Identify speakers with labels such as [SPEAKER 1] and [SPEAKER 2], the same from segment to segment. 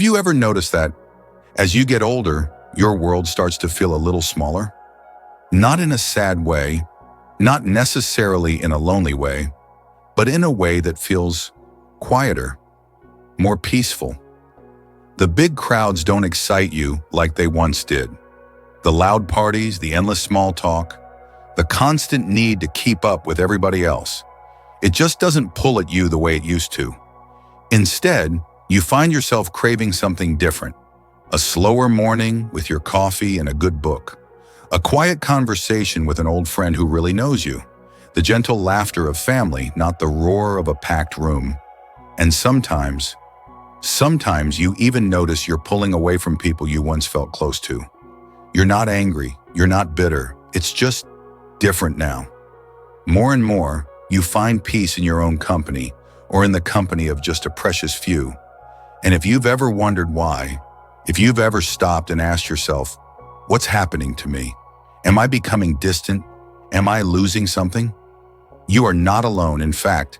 [SPEAKER 1] you ever noticed that as you get older, your world starts to feel a little smaller? Not in a sad way, not necessarily in a lonely way, but in a way that feels quieter, more peaceful. The big crowds don't excite you like they once did. The loud parties, the endless small talk, the constant need to keep up with everybody else. It just doesn't pull at you the way it used to. Instead, you find yourself craving something different. A slower morning with your coffee and a good book. A quiet conversation with an old friend who really knows you. The gentle laughter of family, not the roar of a packed room. And sometimes you even notice you're pulling away from people you once felt close to. You're not angry, you're not bitter, it's just different now. More and more, you find peace in your own company or in the company of just a precious few. And if you've ever wondered why, if you've ever stopped and asked yourself, what's happening to me? Am I becoming distant? Am I losing something? You are not alone. In fact,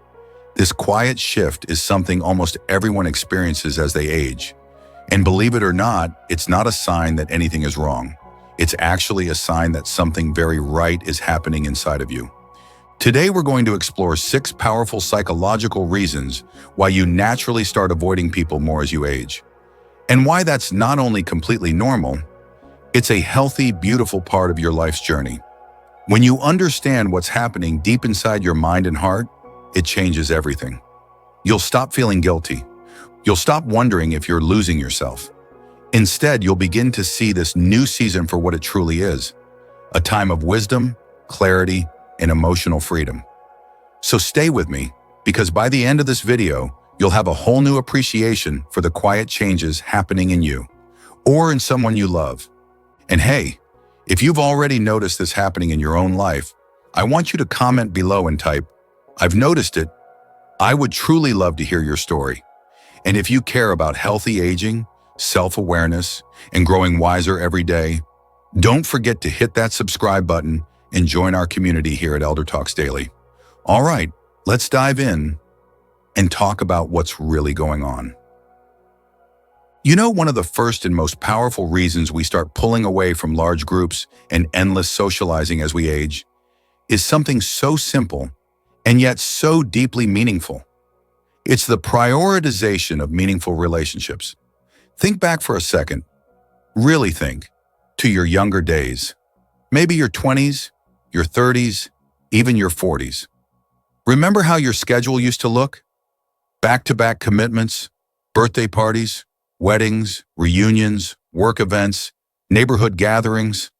[SPEAKER 1] this quiet shift is something almost everyone experiences as they age. And believe it or not, it's not a sign that anything is wrong. It's actually a sign that something very right is happening inside of you. Today, we're going to explore 6 powerful psychological reasons why you naturally start avoiding people more as you age. And why that's not only completely normal, it's a healthy, beautiful part of your life's journey. When you understand what's happening deep inside your mind and heart, it changes everything. You'll stop feeling guilty. You'll stop wondering if you're losing yourself. Instead, you'll begin to see this new season for what it truly is, a time of wisdom, clarity, and emotional freedom. So stay with me, because by the end of this video, you'll have a whole new appreciation for the quiet changes happening in you, or in someone you love. And hey, if you've already noticed this happening in your own life, I want you to comment below and type, "I've noticed it." I would truly love to hear your story. And if you care about healthy aging, self-awareness, and growing wiser every day, don't forget to hit that subscribe button and join our community here at Elder Talks Daily. All right, let's dive in and talk about what's really going on. You know, one of the first and most powerful reasons we start pulling away from large groups and endless socializing as we age is something so simple and yet so deeply meaningful. It's the prioritization of meaningful relationships. Think back for a second. Really think to your younger days. Maybe your 20s, your 30s, even your 40s. Remember how your schedule used to look? Back-to-back commitments, birthday parties, weddings, reunions, work events, neighborhood gatherings.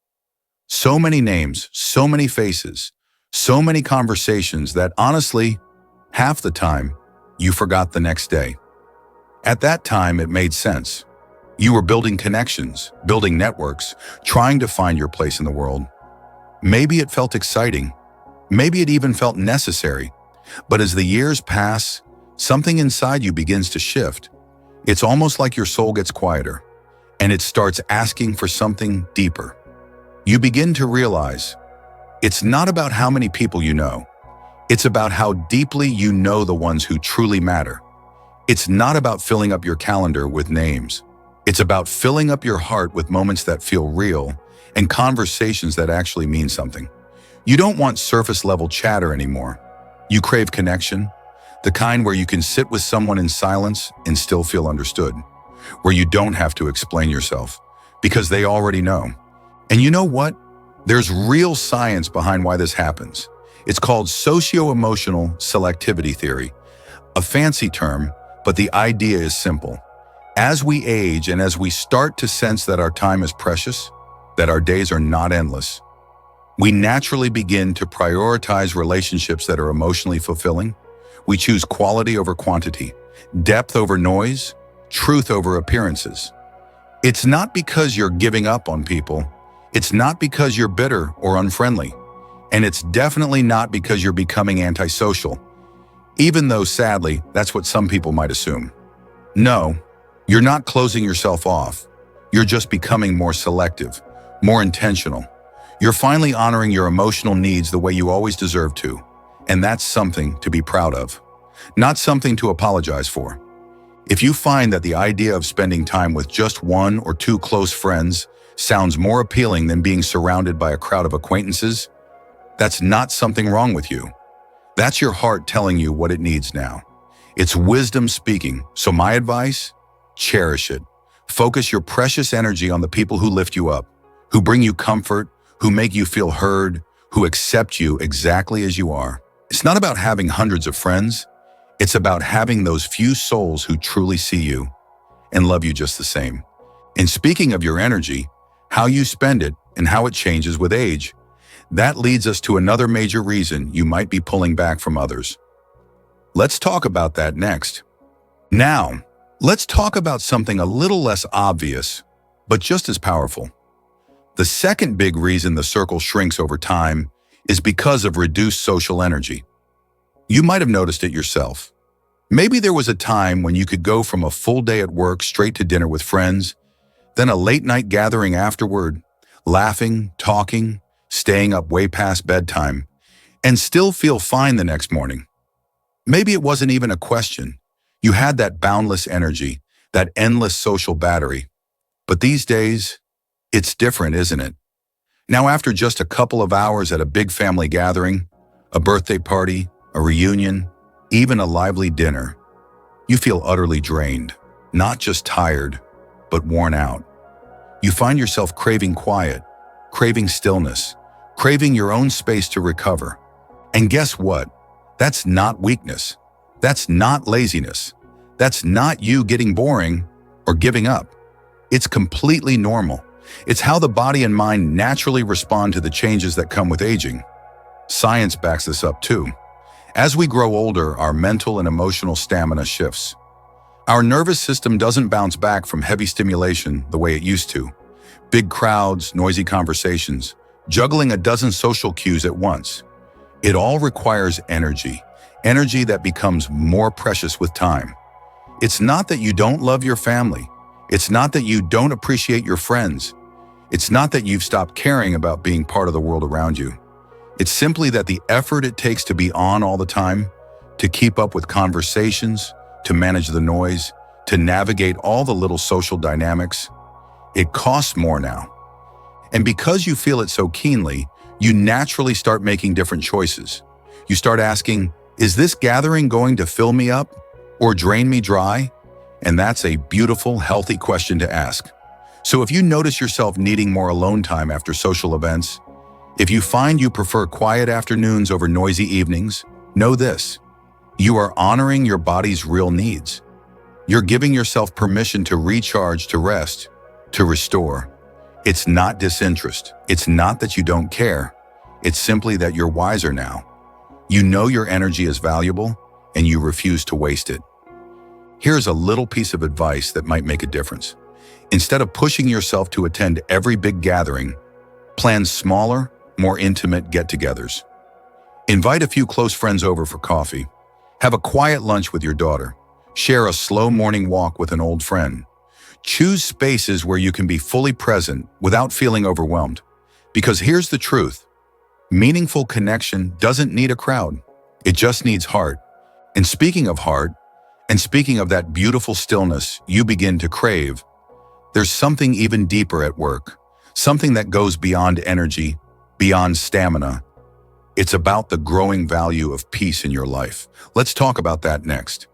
[SPEAKER 1] So many names, so many faces, so many conversations that honestly, half the time, you forgot the next day. At that time, it made sense. You were building connections, building networks, trying to find your place in the world. Maybe it felt exciting. Maybe it even felt necessary. But as the years pass, something inside you begins to shift. It's almost like your soul gets quieter, and it starts asking for something deeper. You begin to realize it's not about how many people you know. It's about how deeply you know the ones who truly matter. It's not about filling up your calendar with names. It's about filling up your heart with moments that feel real and conversations that actually mean something. You don't want surface-level chatter anymore. You crave connection, the kind where you can sit with someone in silence and still feel understood, where you don't have to explain yourself, because they already know. And you know what? There's real science behind why this happens. It's called socio-emotional selectivity theory, a fancy term, but the idea is simple. As we age and as we start to sense that our time is precious, that our days are not endless, we naturally begin to prioritize relationships that are emotionally fulfilling. We choose quality over quantity, depth over noise, truth over appearances. It's not because you're giving up on people. It's not because you're bitter or unfriendly. And it's definitely not because you're becoming antisocial, even though, sadly, that's what some people might assume. No, you're not closing yourself off. You're just becoming more selective, more intentional. You're finally honoring your emotional needs the way you always deserve to. And that's something to be proud of, not something to apologize for. If you find that the idea of spending time with just one or two close friends sounds more appealing than being surrounded by a crowd of acquaintances, that's not something wrong with you. That's your heart telling you what it needs now. It's wisdom speaking, so my advice? Cherish it. Focus your precious energy on the people who lift you up, who bring you comfort, who make you feel heard, who accept you exactly as you are. It's not about having hundreds of friends. It's about having those few souls who truly see you and love you just the same. And speaking of your energy, how you spend it and how it changes with age, that leads us to another major reason you might be pulling back from others. Let's talk about that next. Now, let's talk about something a little less obvious, but just as powerful. The second big reason the circle shrinks over time is because of reduced social energy. You might have noticed it yourself. Maybe there was a time when you could go from a full day at work straight to dinner with friends, then a late night gathering afterward, laughing, talking, staying up way past bedtime, and still feel fine the next morning. Maybe it wasn't even a question. You had that boundless energy, that endless social battery. But these days, it's different, isn't it? Now, after just a couple of hours at a big family gathering, a birthday party, a reunion, even a lively dinner, you feel utterly drained, not just tired, but worn out. You find yourself craving quiet, craving stillness, craving your own space to recover. And guess what? That's not weakness. That's not laziness. That's not you getting boring or giving up. It's completely normal. It's how the body and mind naturally respond to the changes that come with aging. Science backs this up too. As we grow older, our mental and emotional stamina shifts. Our nervous system doesn't bounce back from heavy stimulation the way it used to. Big crowds, noisy conversations, juggling a dozen social cues at once. It all requires energy that becomes more precious with time. It's not that you don't love your family. It's not that you don't appreciate your friends. It's not that you've stopped caring about being part of the world around you. It's simply that the effort it takes to be on all the time, to keep up with conversations, to manage the noise, to navigate all the little social dynamics, it costs more now. And because you feel it so keenly, you naturally start making different choices. You start asking, is this gathering going to fill me up or drain me dry? And that's a beautiful, healthy question to ask. So if you notice yourself needing more alone time after social events, if you find you prefer quiet afternoons over noisy evenings, know this: you are honoring your body's real needs. You're giving yourself permission to recharge, to rest, to restore. It's not disinterest. It's not that you don't care. It's simply that you're wiser now. You know your energy is valuable, and you refuse to waste it. Here's a little piece of advice that might make a difference. Instead of pushing yourself to attend every big gathering, plan smaller, more intimate get-togethers. Invite a few close friends over for coffee. Have a quiet lunch with your daughter. Share a slow morning walk with an old friend. Choose spaces where you can be fully present without feeling overwhelmed. Because here's the truth: meaningful connection doesn't need a crowd. It just needs heart. And speaking of heart, and speaking of that beautiful stillness you begin to crave, there's something even deeper at work, something that goes beyond energy, beyond stamina. It's about the growing value of peace in your life. Let's talk about that next.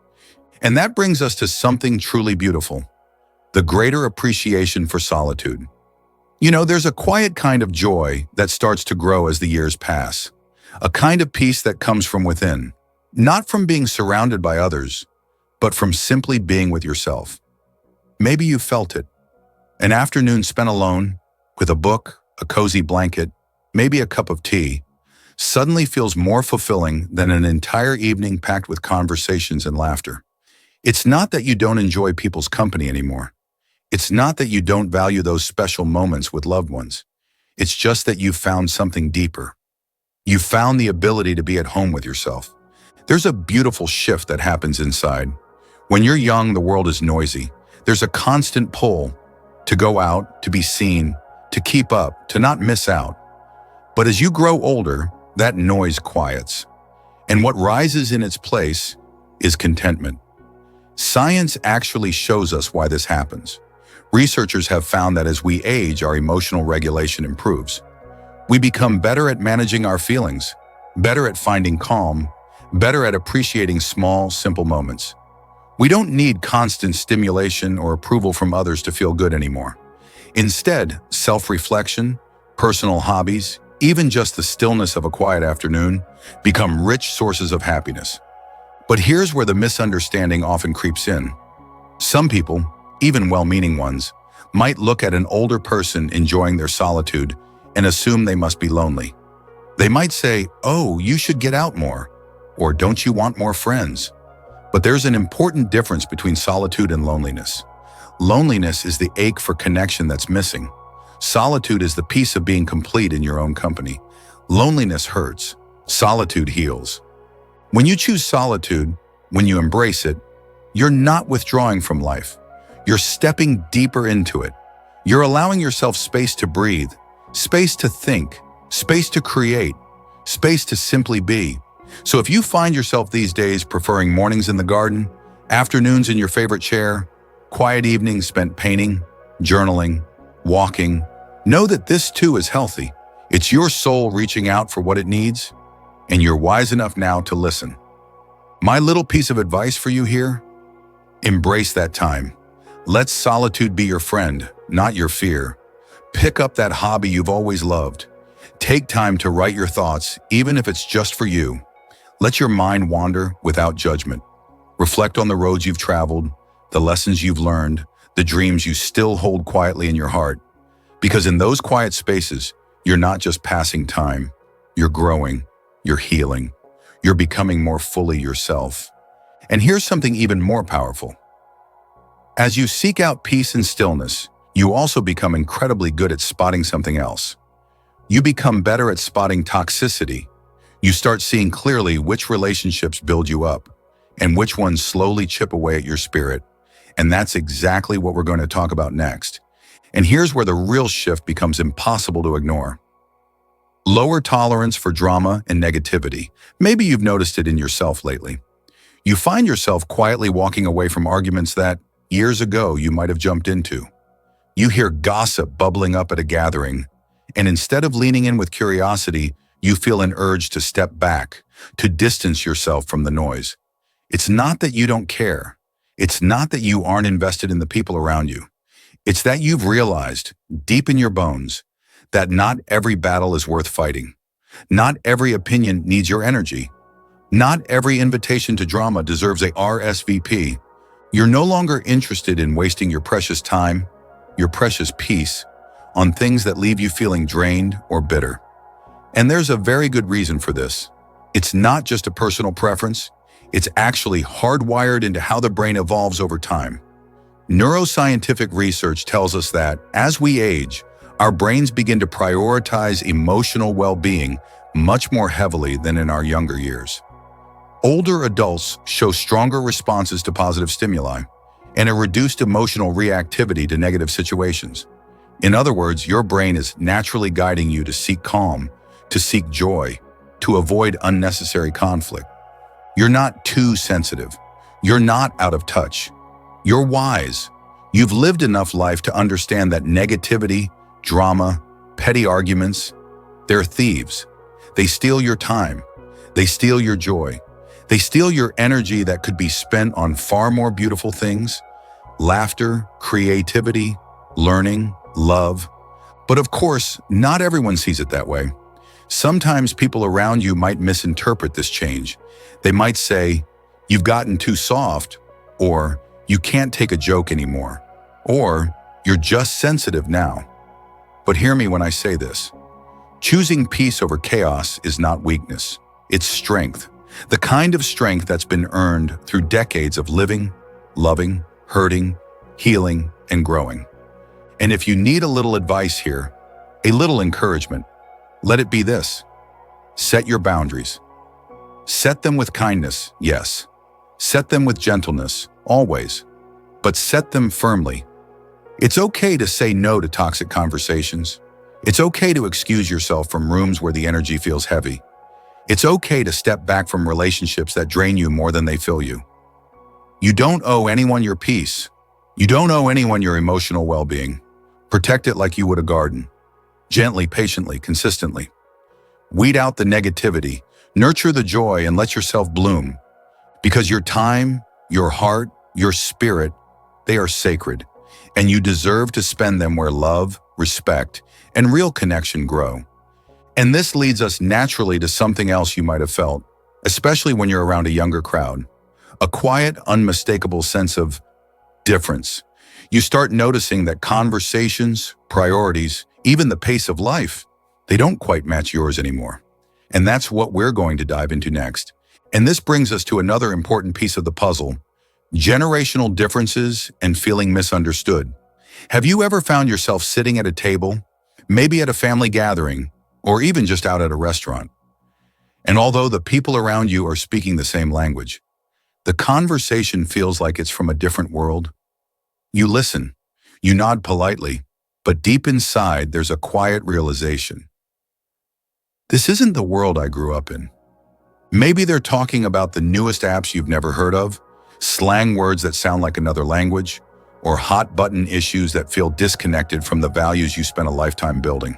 [SPEAKER 1] And that brings us to something truly beautiful: the greater appreciation for solitude. You know, there's a quiet kind of joy that starts to grow as the years pass, a kind of peace that comes from within, not from being surrounded by others, but from simply being with yourself. Maybe you felt it. An afternoon spent alone, with a book, a cozy blanket, maybe a cup of tea, suddenly feels more fulfilling than an entire evening packed with conversations and laughter. It's not that you don't enjoy people's company anymore. It's not that you don't value those special moments with loved ones. It's just that you've found something deeper. You've found the ability to be at home with yourself. There's a beautiful shift that happens inside. When you're young, the world is noisy. There's a constant pull to go out, to be seen, to keep up, to not miss out. But as you grow older, that noise quiets. And what rises in its place is contentment. Science actually shows us why this happens. Researchers have found that as we age, our emotional regulation improves. We become better at managing our feelings, better at finding calm, better at appreciating small, simple moments. We don't need constant stimulation or approval from others to feel good anymore. Instead, self-reflection, personal hobbies, even just the stillness of a quiet afternoon, become rich sources of happiness. But here's where the misunderstanding often creeps in. Some people, even well-meaning ones, might look at an older person enjoying their solitude and assume they must be lonely. They might say, "Oh, you should get out more," or "Don't you want more friends?" But there's an important difference between solitude and loneliness. Loneliness is the ache for connection that's missing. Solitude is the peace of being complete in your own company. Loneliness hurts. Solitude heals. When you choose solitude, when you embrace it, you're not withdrawing from life. You're stepping deeper into it. You're allowing yourself space to breathe, space to think, space to create, space to simply be. So if you find yourself these days preferring mornings in the garden, afternoons in your favorite chair, quiet evenings spent painting, journaling, walking, know that this too is healthy. It's your soul reaching out for what it needs, and you're wise enough now to listen. My little piece of advice for you here: embrace that time. Let solitude be your friend, not your fear. Pick up that hobby you've always loved. Take time to write your thoughts, even if it's just for you. Let your mind wander without judgment. Reflect on the roads you've traveled, the lessons you've learned, the dreams you still hold quietly in your heart. Because in those quiet spaces, you're not just passing time. You're growing, you're healing, you're becoming more fully yourself. And here's something even more powerful. As you seek out peace and stillness, you also become incredibly good at spotting something else. You become better at spotting toxicity. You start seeing clearly which relationships build you up and which ones slowly chip away at your spirit. And that's exactly what we're going to talk about next. And here's where the real shift becomes impossible to ignore. Lower tolerance for drama and negativity. Maybe you've noticed it in yourself lately. You find yourself quietly walking away from arguments that, years ago, you might have jumped into. You hear gossip bubbling up at a gathering, and instead of leaning in with curiosity, you feel an urge to step back, to distance yourself from the noise. It's not that you don't care. It's not that you aren't invested in the people around you. It's that you've realized, deep in your bones, that not every battle is worth fighting. Not every opinion needs your energy. Not every invitation to drama deserves a RSVP. You're no longer interested in wasting your precious time, your precious peace, on things that leave you feeling drained or bitter. And there's a very good reason for this. It's not just a personal preference. It's actually hardwired into how the brain evolves over time. Neuroscientific research tells us that, as we age, our brains begin to prioritize emotional well-being much more heavily than in our younger years. Older adults show stronger responses to positive stimuli and a reduced emotional reactivity to negative situations. In other words, your brain is naturally guiding you to seek calm, to seek joy, to avoid unnecessary conflict. You're not too sensitive. You're not out of touch. You're wise. You've lived enough life to understand that negativity, drama, petty arguments, they're thieves. They steal your time. They steal your joy. They steal your energy that could be spent on far more beautiful things: laughter, creativity, learning, love. But of course, not everyone sees it that way. Sometimes people around you might misinterpret this change. They might say, "You've gotten too soft," or "You can't take a joke anymore," or "You're just sensitive now." But hear me when I say this. Choosing peace over chaos is not weakness. It's strength. The kind of strength that's been earned through decades of living, loving, hurting, healing, and growing. And if you need a little advice here, a little encouragement, let it be this: set your boundaries. Set them with kindness, yes. Set them with gentleness, always. But set them firmly. It's okay to say no to toxic conversations. It's okay to excuse yourself from rooms where the energy feels heavy. It's okay to step back from relationships that drain you more than they fill you. You don't owe anyone your peace. You don't owe anyone your emotional well-being. Protect it like you would a garden. Gently, patiently, consistently. Weed out the negativity, nurture the joy, and let yourself bloom. Because your time, your heart, your spirit, they are sacred, and you deserve to spend them where love, respect, and real connection grow. And this leads us naturally to something else you might have felt, especially when you're around a younger crowd. A quiet, unmistakable sense of difference. You start noticing that conversations, priorities, even the pace of life, they don't quite match yours anymore. And that's what we're going to dive into next. And this brings us to another important piece of the puzzle: generational differences and feeling misunderstood. Have you ever found yourself sitting at a table, maybe at a family gathering, or even just out at a restaurant? And although the people around you are speaking the same language, the conversation feels like it's from a different world. You listen, you nod politely, but deep inside there's a quiet realization. This isn't the world I grew up in. Maybe they're talking about the newest apps you've never heard of, slang words that sound like another language, or hot-button issues that feel disconnected from the values you spent a lifetime building.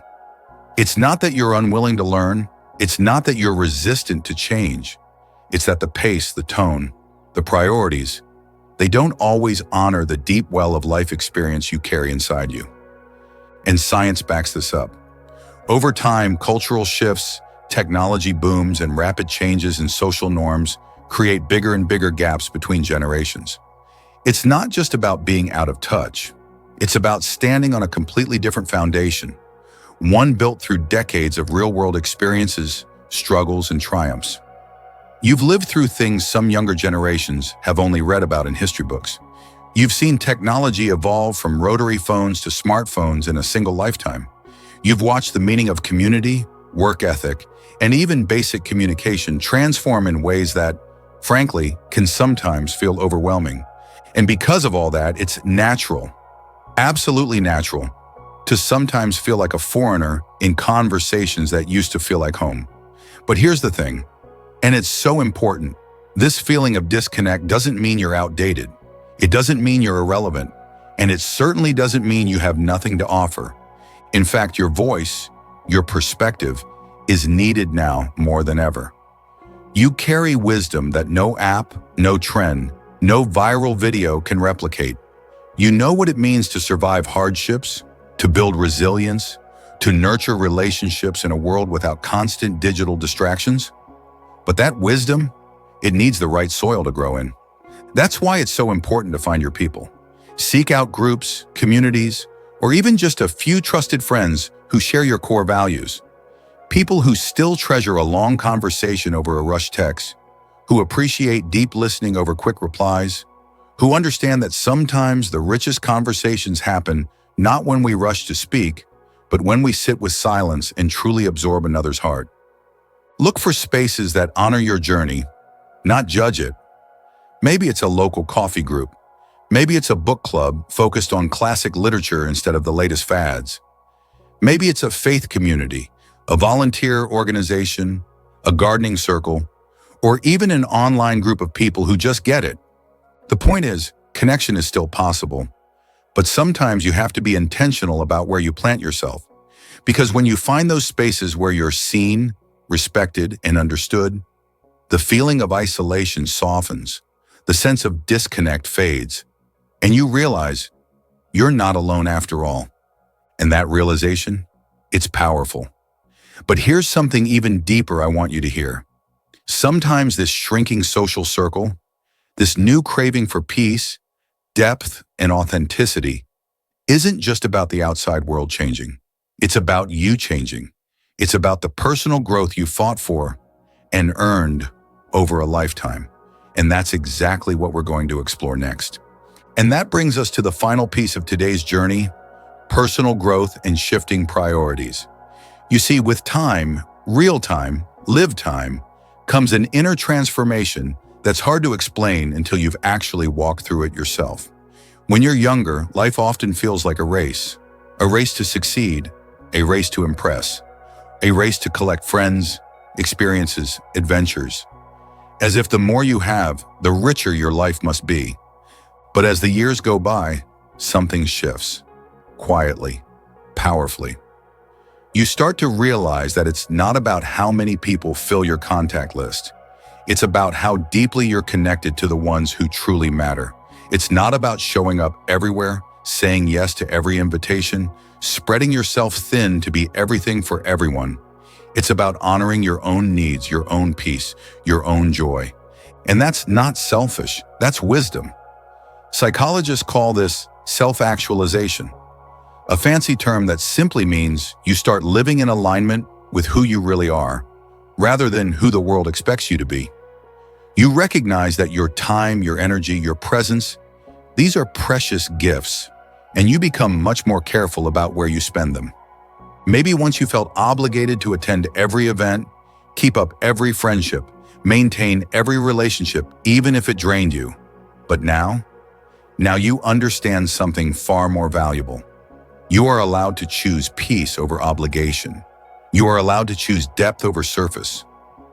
[SPEAKER 1] It's not that you're unwilling to learn. It's not that you're resistant to change. It's that the pace, the tone, the priorities, they don't always honor the deep well of life experience you carry inside you. And science backs this up. Over time, cultural shifts, technology booms, and rapid changes in social norms create bigger and bigger gaps between generations. It's not just about being out of touch. It's about standing on a completely different foundation, one built through decades of real-world experiences, struggles, and triumphs. You've lived through things some younger generations have only read about in history books. You've seen technology evolve from rotary phones to smartphones in a single lifetime. You've watched the meaning of community, work ethic, and even basic communication transform in ways that, frankly, can sometimes feel overwhelming. And because of all that, it's natural, absolutely natural, to sometimes feel like a foreigner in conversations that used to feel like home. But here's the thing, and it's so important. This feeling of disconnect doesn't mean you're outdated. It doesn't mean you're irrelevant. And it certainly doesn't mean you have nothing to offer. In fact, your voice, your perspective, is needed now more than ever. You carry wisdom that no app, no trend, no viral video can replicate. You know what it means to survive hardships, to build resilience, to nurture relationships in a world without constant digital distractions. But that wisdom, it needs the right soil to grow in. That's why it's so important to find your people. Seek out groups, communities, or even just a few trusted friends who share your core values. People who still treasure a long conversation over a rushed text, who appreciate deep listening over quick replies, who understand that sometimes the richest conversations happen not when we rush to speak, but when we sit with silence and truly absorb another's heart. Look for spaces that honor your journey, not judge it. Maybe it's a local coffee group. Maybe it's a book club focused on classic literature instead of the latest fads. Maybe it's a faith community, a volunteer organization, a gardening circle, or even an online group of people who just get it. The point is, connection is still possible, but sometimes you have to be intentional about where you plant yourself. Because when you find those spaces where you're seen, respected, and understood, the feeling of isolation softens, the sense of disconnect fades, and you realize you're not alone after all. And that realization, it's powerful. But here's something even deeper I want you to hear. Sometimes this shrinking social circle, this new craving for peace, depth, and authenticity, isn't just about the outside world changing. It's about you changing. It's about the personal growth you fought for and earned over a lifetime. And that's exactly what we're going to explore next. And that brings us to the final piece of today's journey: personal growth and shifting priorities. You see, with time, real time, lived time, comes an inner transformation that's hard to explain until you've actually walked through it yourself. When you're younger, life often feels like a race to succeed, a race to impress, a race to collect friends, experiences, adventures. as if the more you have, the richer your life must be. But as the years go by, something shifts, quietly, powerfully. You start to realize that it's not about how many people fill your contact list. It's about how deeply you're connected to the ones who truly matter. It's not about showing up everywhere, saying yes to every invitation, spreading yourself thin to be everything for everyone. It's about honoring your own needs, your own peace, your own joy. And that's not selfish, that's wisdom. Psychologists call this self-actualization, a fancy term that simply means you start living in alignment with who you really are, rather than who the world expects you to be. You recognize that your time, your energy, your presence, these are precious gifts, and you become much more careful about where you spend them. Maybe once you felt obligated to attend every event, keep up every friendship, maintain every relationship, even if it drained you. But now you understand something far more valuable. You are allowed to choose peace over obligation. You are allowed to choose depth over surface.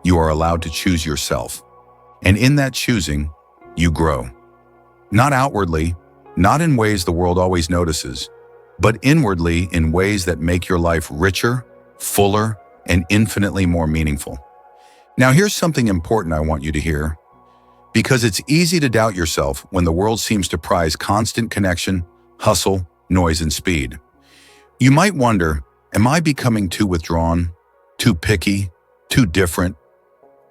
[SPEAKER 1] You are allowed to choose yourself. And in that choosing, you grow. Not outwardly, not in ways the world always notices, but inwardly in ways that make your life richer, fuller, and infinitely more meaningful. Now here's something important I want you to hear. Because it's easy to doubt yourself when the world seems to prize constant connection, hustle, noise, and speed. You might wonder, am I becoming too withdrawn, too picky, too different?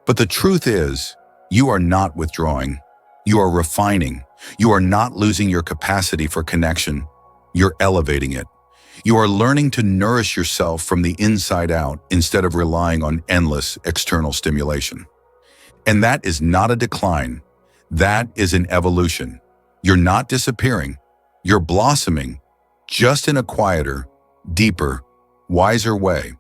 [SPEAKER 1] But the truth is, you are not withdrawing. You are refining. You are not losing your capacity for connection. You're elevating it. You are learning to nourish yourself from the inside out instead of relying on endless external stimulation. And that is not a decline. That is an evolution. You're not disappearing. You're blossoming, just in a quieter, deeper, wiser way.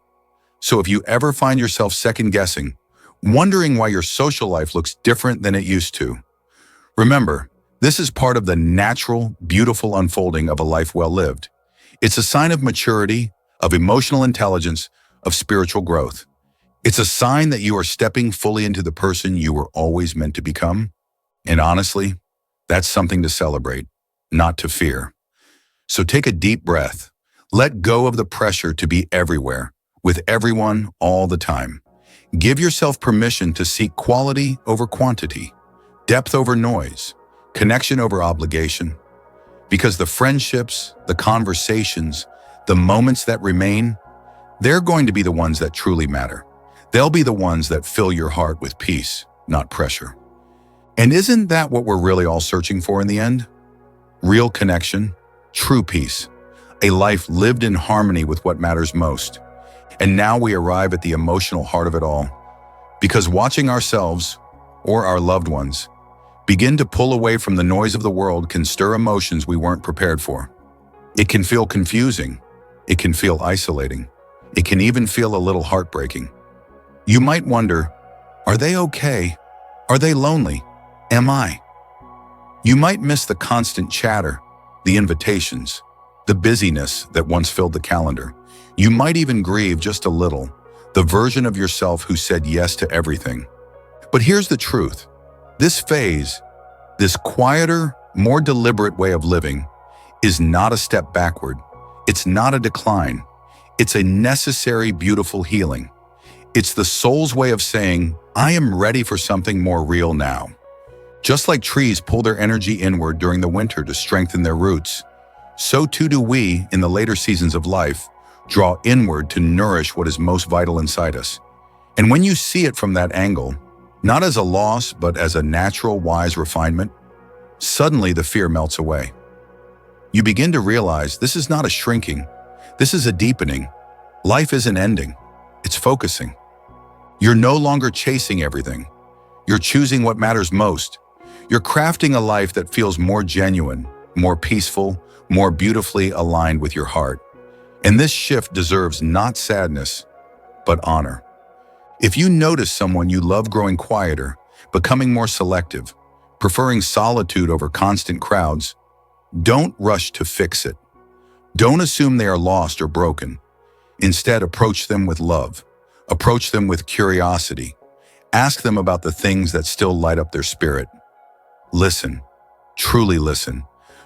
[SPEAKER 1] So if you ever find yourself second-guessing, wondering why your social life looks different than it used to, remember, this is part of the natural, beautiful unfolding of a life well lived. It's a sign of maturity, of emotional intelligence, of spiritual growth. It's a sign that you are stepping fully into the person you were always meant to become. And honestly, that's something to celebrate, not to fear. So take a deep breath. Let go of the pressure to be everywhere, with everyone, all the time. Give yourself permission to seek quality over quantity, depth over noise, connection over obligation. Because the friendships, the conversations, the moments that remain, they're going to be the ones that truly matter. They'll be the ones that fill your heart with peace, not pressure. And isn't that what we're really all searching for in the end? Real connection, true peace, a life lived in harmony with what matters most. And now we arrive at the emotional heart of it all. Because watching ourselves, or our loved ones, begin to pull away from the noise of the world can stir emotions we weren't prepared for. It can feel confusing. It can feel isolating. It can even feel a little heartbreaking. You might wonder, are they okay? Are they lonely? Am I? You might miss the constant chatter, the invitations, the busyness that once filled the calendar. You might even grieve just a little, the version of yourself who said yes to everything. But here's the truth. This phase, this quieter, more deliberate way of living, is not a step backward. It's not a decline. It's a necessary, beautiful healing. It's the soul's way of saying, I am ready for something more real now. Just like trees pull their energy inward during the winter to strengthen their roots, so too do we, in the later seasons of life, draw inward to nourish what is most vital inside us. And when you see it from that angle, not as a loss, but as a natural, wise refinement, suddenly the fear melts away. You begin to realize this is not a shrinking, this is a deepening. Life isn't ending, it's focusing. You're no longer chasing everything. You're choosing what matters most. You're crafting a life that feels more genuine, more peaceful, more beautifully aligned with your heart. And this shift deserves not sadness, but honor. If you notice someone you love growing quieter, becoming more selective, preferring solitude over constant crowds, don't rush to fix it. Don't assume they are lost or broken. Instead, approach them with love. Approach them with curiosity. Ask them about the things that still light up their spirit. Listen, truly listen,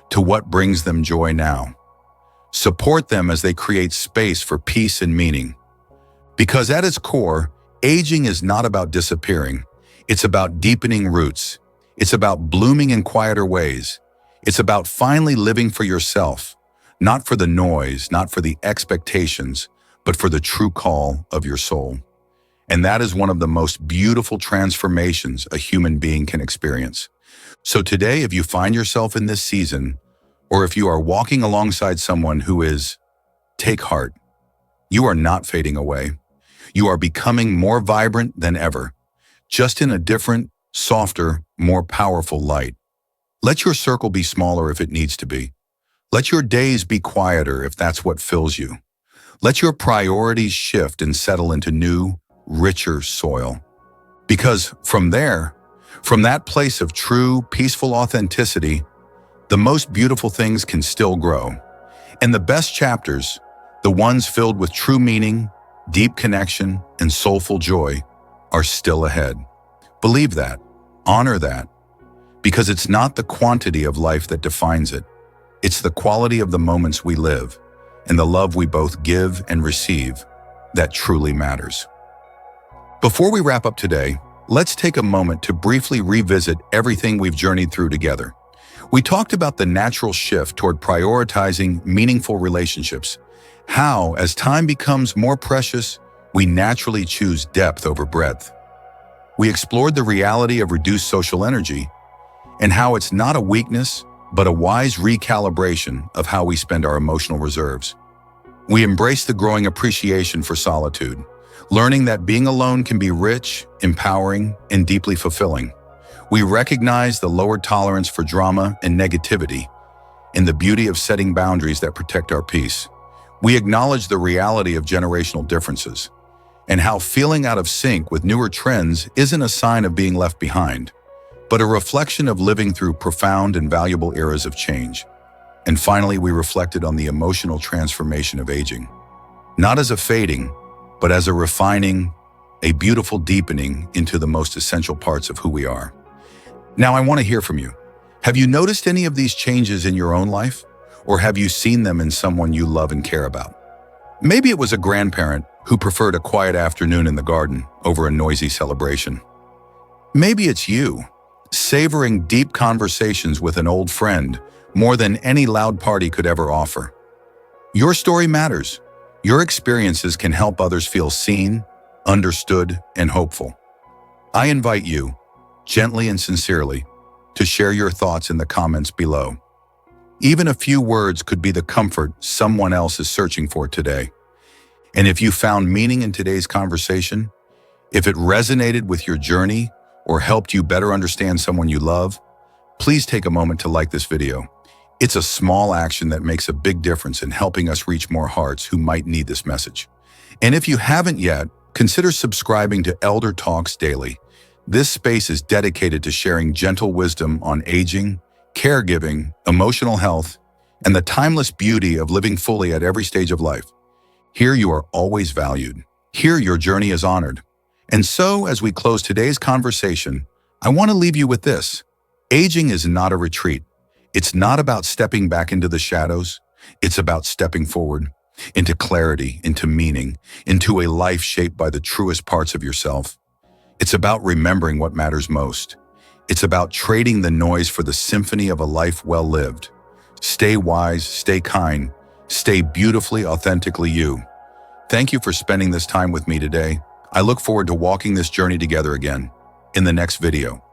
[SPEAKER 1] to what brings them joy now. Support them as they create space for peace and meaning. Because at its core, aging is not about disappearing. It's about deepening roots. It's about blooming in quieter ways. It's about finally living for yourself, not for the noise, not for the expectations, but for the true call of your soul. And that is one of the most beautiful transformations a human being can experience. So today, if you find yourself in this season, or if you are walking alongside someone who is, take heart. You are not fading away. You are becoming more vibrant than ever, just in a different, softer, more powerful light. Let your circle be smaller if it needs to be. Let your days be quieter if that's what fills you. Let your priorities shift and settle into new, richer soil. Because from there, from that place of true, peaceful authenticity, the most beautiful things can still grow. And the best chapters, the ones filled with true meaning, deep connection, and soulful joy, are still ahead. Believe that, honor that, because it's not the quantity of life that defines it. It's the quality of the moments we live and the love we both give and receive that truly matters. Before we wrap up today, let's take a moment to briefly revisit everything we've journeyed through together. We talked about the natural shift toward prioritizing meaningful relationships, how, as time becomes more precious, we naturally choose depth over breadth. We explored the reality of reduced social energy and how it's not a weakness, but a wise recalibration of how we spend our emotional reserves. We embraced the growing appreciation for solitude, learning that being alone can be rich, empowering, and deeply fulfilling. We recognize the lowered tolerance for drama and negativity and the beauty of setting boundaries that protect our peace. We acknowledge the reality of generational differences and how feeling out of sync with newer trends isn't a sign of being left behind, but a reflection of living through profound and valuable eras of change. And finally, we reflected on the emotional transformation of aging, not as a fading, but as a refining, a beautiful deepening into the most essential parts of who we are. Now, I want to hear from you. Have you noticed any of these changes in your own life? Or have you seen them in someone you love and care about? Maybe it was a grandparent who preferred a quiet afternoon in the garden over a noisy celebration. Maybe it's you, savoring deep conversations with an old friend more than any loud party could ever offer. Your story matters. Your experiences can help others feel seen, understood, and hopeful. I invite you, gently and sincerely, to share your thoughts in the comments below. Even a few words could be the comfort someone else is searching for today. And if you found meaning in today's conversation, if it resonated with your journey or helped you better understand someone you love, please take a moment to like this video. It's a small action that makes a big difference in helping us reach more hearts who might need this message. And if you haven't yet, consider subscribing to Elder Talks Daily. This space is dedicated to sharing gentle wisdom on aging, caregiving, emotional health, and the timeless beauty of living fully at every stage of life. Here you are always valued. Here your journey is honored. And so, as we close today's conversation, I want to leave you with this. Aging is not a retreat. It's not about stepping back into the shadows. It's about stepping forward, into clarity, into meaning, into a life shaped by the truest parts of yourself. It's about remembering what matters most. It's about trading the noise for the symphony of a life well lived. Stay wise, stay kind, stay beautifully, authentically you. Thank you for spending this time with me today. I look forward to walking this journey together again in the next video.